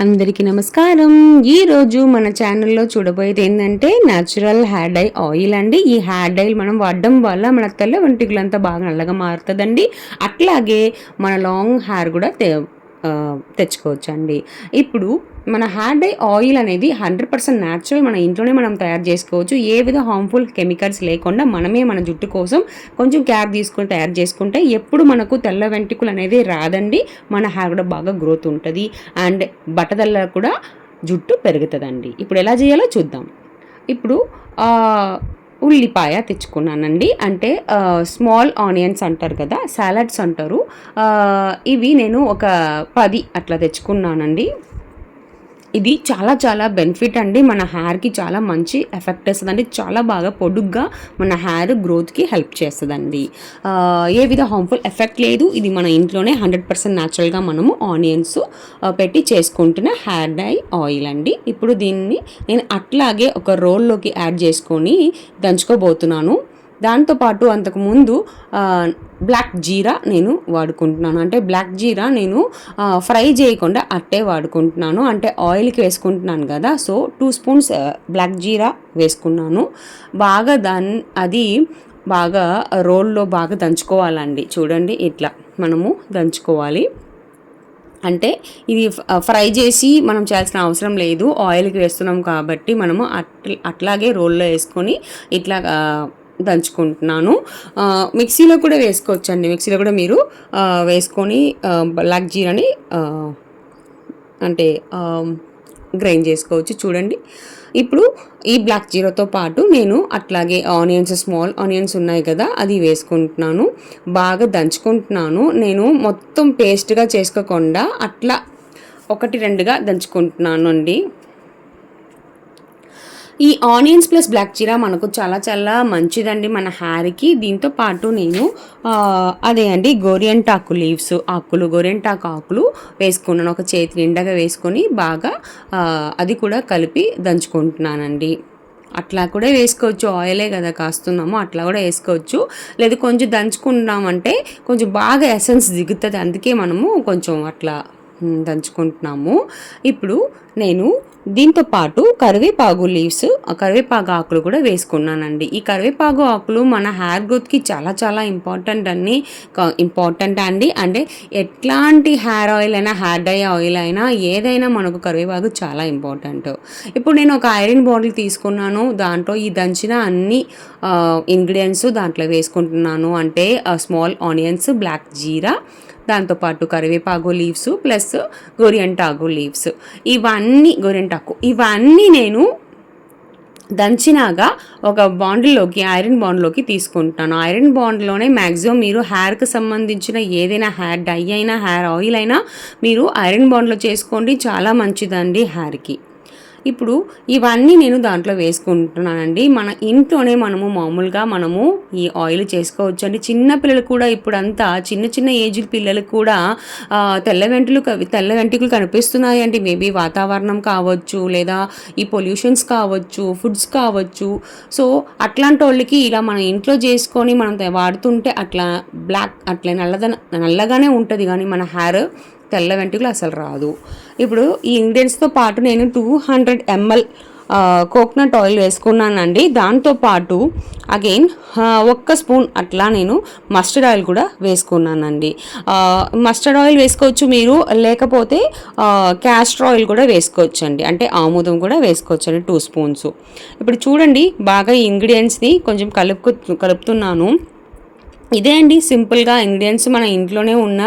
అందరికీ నమస్కారం. ఈరోజు మన ఛానల్లో చూడబోయేది ఏంటంటే న్యాచురల్ హెయిర్ డై ఆయిల్ అండి. ఈ హెయిర్ డైల్ మనం వాడడం వల్ల మన తెల్ల వెంట్రుకలంతా బాగా నల్లగా మారుతుందండి. అట్లాగే మన లాంగ్ హెయిర్ కూడా తెచ్చుకోవచ్చండి. ఇప్పుడు మన హెయిర్ డై ఆయిల్ అనేది 100% న్యాచురల్, మన ఇంట్లోనే మనం తయారు చేసుకోవచ్చు. ఏ విధ హార్మ్ఫుల్ కెమికల్స్ లేకుండా మనమే మన జుట్టు కోసం కొంచెం కేర్ తీసుకొని తయారు చేసుకుంటే ఎప్పుడు మనకు తెల్ల వెంట్రుకలు అనేది రాదండి. మన హెయిర్ కూడా బాగా గ్రోత్ ఉంటుంది అండ్ బట్టదల్ల కూడా జుట్టు పెరుగుతుందండి. ఇప్పుడు ఎలా చేయాలో చూద్దాం. ఇప్పుడు ఉల్లిపాయ తెచ్చుకున్నానండి. అంటే స్మాల్ ఆనియన్స్ అంటారు కదా, సాలడ్స్ అంటారు. ఇవి నేను ఒక 10 అట్లా తెచ్చుకున్నానండి. ఇది చాలా చాలా బెనిఫిట్ అండి. మన హెయిర్కి చాలా మంచి ఎఫెక్ట్ వేస్తుందండి. చాలా బాగా పొడుగ్గా మన హెయిర్ గ్రోత్కి హెల్ప్ చేస్తుందండి. ఏ విధ హార్మ్ఫుల్ ఎఫెక్ట్ లేదు. ఇది మన ఇంట్లోనే 100% న్యాచురల్గా మనము ఆనియన్స్ పెట్టి చేసుకుంటున్న హెయిర్ డై ఆయిల్ అండి. ఇప్పుడు దీన్ని నేను అట్లాగే ఒక రోల్లోకి యాడ్ చేసుకొని దంచుకోబోతున్నాను. దాంతోపాటు అంతకుముందు బ్లాక్ జీరా నేను వాడుకుంటున్నాను. అంటే బ్లాక్ జీరా నేను ఫ్రై చేయకుండా అట్టే వాడుకుంటున్నాను. అంటే ఆయిల్కి వేసుకుంటున్నాను కదా, సో 2 స్పూన్స్ బ్లాక్ జీరా వేసుకున్నాను. బాగా అది బాగా రోల్లో బాగా దంచుకోవాలండి. చూడండి, ఇట్లా మనము దంచుకోవాలి. అంటే ఇది ఫ్రై చేసి మనం చేయాల్సిన అవసరం లేదు, ఆయిల్కి వేస్తున్నాం కాబట్టి మనము అట్లాగే రోల్లో వేసుకొని ఇట్లా దంచుకుంటున్నాను. మిక్సీలో కూడా వేసుకోవచ్చండి. మిక్సీలో కూడా మీరు వేసుకొని బ్లాక్ జీరాని అంటే గ్రైండ్ చేసుకోవచ్చు. చూడండి, ఇప్పుడు ఈ బ్లాక్ జీరాతో పాటు నేను అట్లాగే ఆనియన్స్, స్మాల్ ఆనియన్స్ ఉన్నాయి కదా, అది వేసుకుంటున్నాను. బాగా దంచుకుంటున్నాను. నేను మొత్తం పేస్ట్గా చేసుకోకుండా అట్లా 1-2గా దంచుకుంటున్నాను అండి. ఈ ఆనియన్స్ ప్లస్ బ్లాక్ జీరా మనకు చాలా చాలా మంచిదండి మన హెయిర్కి. దీంతో పాటు నేను అదే అండి గోరియంటాకు లీవ్స్, గోరియంటాకు ఆకులు వేసుకున్నాను. ఒక చేతి నిండగా వేసుకొని బాగా అది కూడా కలిపి దంచుకుంటున్నానండి. అట్లా కూడా వేసుకోవచ్చు, ఆయిలే కదా కాస్తున్నాము, అట్లా కూడా వేసుకోవచ్చు. లేదు కొంచెం దంచుకున్నామంటే కొంచెం బాగా ఎసెన్స్ దిగుతుంది, అందుకే మనము కొంచెం అట్లా దంచుకుంటున్నాము. ఇప్పుడు నేను దీంతో పాటు కరివేపాకు లీవ్స్, కరివేపాకు ఆకులు కూడా వేసుకున్నానండి. ఈ కరివేపాకు ఆకులు మన హెయిర్ గ్రోత్కి చాలా చాలా ఇంపార్టెంట్ అండి. అంటే ఎట్లాంటి హెయిర్ ఆయిల్ అయినా, హెయిర్ డై ఆయిల్ అయినా, ఏదైనా మనకు కరివేపాకు చాలా ఇంపార్టెంట్. ఇప్పుడు నేను ఒక ఐరన్ బాటిల్ తీసుకున్నాను. దాంట్లో ఈ దంచిన అన్ని ఇంగ్రీడియంట్స్ దాంట్లో వేసుకుంటున్నాను. అంటే స్మాల్ ఆనియన్స్, బ్లాక్ జీరా, దాంతోపాటు కరివేపాకు లీవ్స్ ప్లస్ గోరియంటాకు లీవ్స్, ఇవన్నీ నేను దంచినాగా ఒక బాండిల్లోకి, ఐరన్ బాండ్లోకి తీసుకుంటాను. ఐరన్ బాండ్లోనే మ్యాక్సిమం మీరు హెయిర్కి సంబంధించిన ఏదైనా హెయిర్ డై అయినా, హెయిర్ ఆయిల్ అయినా మీరు ఐరన్ బాండ్లో చేసుకోండి, చాలా మంచిదండి హెయిర్కి. ఇప్పుడు ఇవన్నీ నేను దాంట్లో వేసుకుంటున్నానండి. మన ఇంట్లోనే మామూలుగా మనము ఈ ఆయిల్ చేసుకోవచ్చు అండి. చిన్నపిల్లలు కూడా ఇప్పుడంతా చిన్న ఏజ్ పిల్లలకు కూడా తెల్ల వెంట్రుకలు కనిపిస్తున్నాయి అండి. మేబీ వాతావరణం కావచ్చు, లేదా ఈ పొల్యూషన్స్ కావచ్చు, ఫుడ్స్ కావచ్చు. సో అట్లాంటి వాళ్ళకి ఇలా మన ఇంట్లో చేసుకొని మనం వాడుతుంటే అట్లా నల్లగానే ఉంటుంది, కానీ మన హెయిర్ తెల్ల వెంట్రుకలు అసలు రాదు. ఇప్పుడు ఈ ఇంగ్రీడియంట్స్తో పాటు నేను 200 ml కోకోనట్ ఆయిల్ వేసుకున్నానండి. దాంతోపాటు అగైన్ 1 స్పూన్ అట్లా నేను మస్టర్డ్ ఆయిల్ కూడా వేసుకున్నానండి. మస్టర్డ్ ఆయిల్ వేసుకోవచ్చు మీరు, లేకపోతే క్యాస్టర్ ఆయిల్ కూడా వేసుకోవచ్చు అండి. అంటే ఆముదం కూడా వేసుకోవచ్చు అండి, 2 స్పూన్స్. ఇప్పుడు చూడండి, బాగా ఈ ఇంగ్రీడియంట్స్ని కొంచెం కలుపుతున్నాను. ఇదే అండి సింపుల్గా ఇంగ్రీడియంట్స్, మన ఇంట్లోనే ఉన్న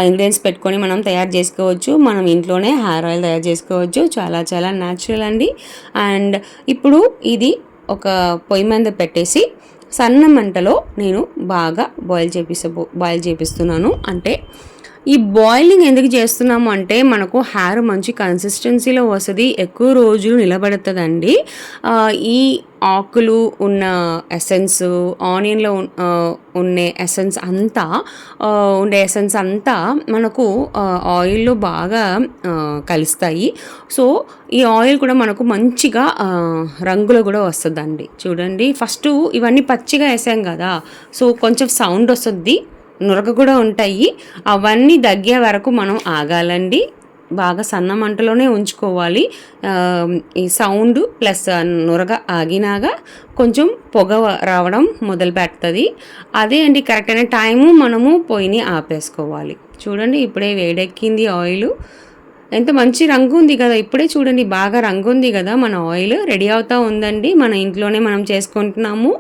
ఇంగ్రీడియంట్స్ పెట్టుకొని మనం తయారు చేసుకోవచ్చు. మనం ఇంట్లోనే హెయిర్ ఆయిల్ తయారు చేసుకోవచ్చు. చాలా చాలా న్యాచురల్ అండి. అండ్ ఇప్పుడు ఇది ఒక పొయ్యి మీద పెట్టేసి సన్న మంటలో నేను బాగా బాయిల్ చేపిస్తున్నాను. అంటే ఈ బాయిలింగ్ ఎందుకు చేస్తున్నాము అంటే మనకు హెయిర్ మంచి కన్సిస్టెన్సీలో వస్తుంది, ఎక్కువ రోజులు నిలబడుతుందండి. ఈ ఆకులు ఉన్న ఎసెన్స్, ఆనియన్లో ఉండే ఎసెన్స్ అంతా మనకు ఆయిల్లో బాగా కలుస్తాయి. సో ఈ ఆయిల్ కూడా మనకు మంచిగా రంగులో కూడా వస్తుందండి. చూడండి, ఫస్ట్ ఇవన్నీ పచ్చిగా వేసాం కదా, సో కొంచెం సౌండ్ వస్తుంది, నురగ కూడా ఉంటాయి. అవన్నీ దగ్గే వరకు మనం ఆగాలండి. బాగా సన్న మంటలోనే ఉంచుకోవాలి. ఈ సౌండ్ ప్లస్ నురగ ఆగినాక కొంచెం పొగ రావడం మొదలు పెడుతుంది. అదే అండి కరెక్ట్ అయిన టైము. మనము పొయ్యిని ఆపేసుకోవాలి. చూడండి ఇప్పుడే వేడెక్కింది ఆయిల్. ఎంత మంచి రంగు ఉంది కదా, ఇప్పుడే చూడండి బాగా రంగు ఉంది కదా. మన ఆయిల్ రెడీ అవుతూ ఉందండి. మన ఇంట్లోనే మనం చేసుకుంటున్నాము.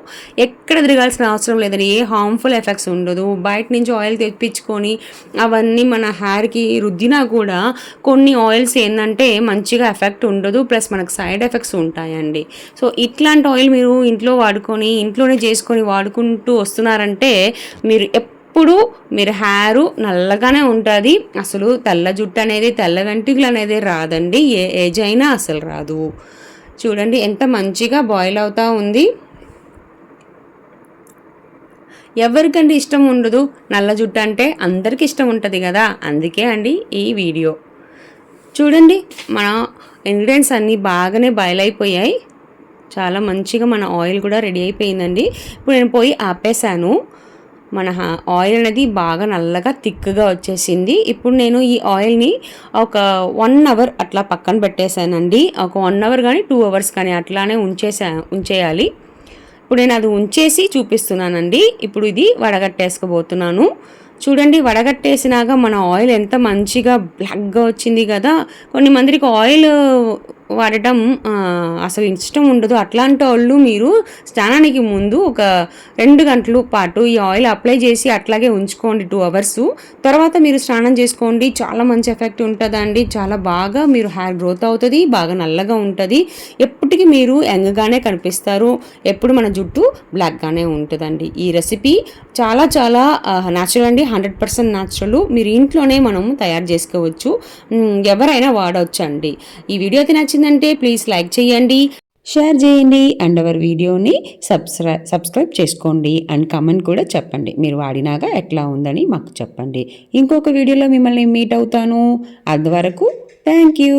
ఎక్కడ తిరగాల్సిన అవసరం లేదండి. ఏ హార్మ్ఫుల్ ఎఫెక్ట్స్ ఉండదు. బయట నుంచి ఆయిల్ తెప్పించుకొని అవన్నీ మన హెయిర్కి రుద్దినా కూడా కొన్ని ఆయిల్స్ ఏంటంటే మంచిగా ఎఫెక్ట్ ఉండదు, ప్లస్ మనకు సైడ్ ఎఫెక్ట్స్ ఉంటాయండి. సో ఇట్లాంటి ఆయిల్ మీరు ఇంట్లో వాడుకొని ఇంట్లోనే చేసుకొని వాడుకుంటూ వస్తున్నారంటే మీరు ఎప్పుడు మీరు హెయిర్ నల్లగానే ఉంటుంది. అసలు తెల్ల జుట్టు అనేది, తెల్ల వెంట్రుకలు అనేది రాదండి. ఏ ఏజ్ అయినా అసలు రాదు. చూడండి ఎంత మంచిగా బాయిల్ అవుతూ ఉంది. ఎవరికండి ఇష్టం ఉండదు? నల్ల జుట్టు అంటే అందరికీ ఇష్టం ఉంటుంది కదా, అందుకే అండి ఈ వీడియో. చూడండి మన ఇంగ్రీడియంట్స్ అన్నీ బాగానే బాయిల్ అయిపోయాయి. చాలా మంచిగా మన ఆయిల్ కూడా రెడీ అయిపోయిందండి. ఇప్పుడు నేను పోయి ఆపేసాను. మన ఆయిల్ అనేది బాగా నల్లగా థిక్గా వచ్చేసింది. ఇప్పుడు నేను ఈ ఆయిల్ని ఒక 1 అవర్ అట్లా పక్కన పెట్టేశానండి. ఒక 1 అవర్ కానీ 2 అవర్స్ కానీ అట్లానే ఉంచేయాలి. ఇప్పుడు నేను అది ఉంచేసి చూపిస్తున్నానండి. ఇప్పుడు ఇది వడగట్టేసుకోబోతున్నాను. చూడండి వడగట్టేసినాక మన ఆయిల్ ఎంత మంచిగా బ్లాక్గా వచ్చింది కదా. కొన్ని మందికి ఆయిల్ వాడటం అసలు ఇష్టం ఉండదు. అట్లాంటి వాళ్ళు మీరు స్నానానికి ముందు ఒక 2 గంటల పాటు ఈ ఆయిల్ అప్లై చేసి అట్లాగే ఉంచుకోండి 2 అవర్స్. తర్వాత మీరు స్నానం చేసుకోండి. చాలా మంచి ఎఫెక్ట్ ఉంటుందండి. చాలా బాగా మీరు హెయిర్ గ్రోత్ అవుతుంది, బాగా నల్లగా ఉంటుంది. ఎప్పటికీ మీరు యంగ్గానే కనిపిస్తారు. ఎప్పుడు మన జుట్టు బ్లాక్గానే ఉంటుందండి. ఈ రెసిపీ చాలా చాలా న్యాచురల్ అండి. 100% న్యాచురల్. మీరు ఇంట్లోనే మనము తయారు చేసుకోవచ్చు. ఎవరైనా వాడవచ్చు అండి. ఈ వీడియో అయితే నచ్చిందంటే ప్లీజ్ లైక్ చేయండి, షేర్ చేయండి అండ్ అవర్ వీడియోని సబ్స్క్రైబ్ చేసుకోండి అండ్ కామెంట్ కూడా చెప్పండి. మీరు వాడినాక ఎట్లా ఉందని మాకు చెప్పండి. ఇంకొక వీడియోలో మిమ్మల్ని మీట్ అవుతాను. అంతవరకు థ్యాంక్ యూ.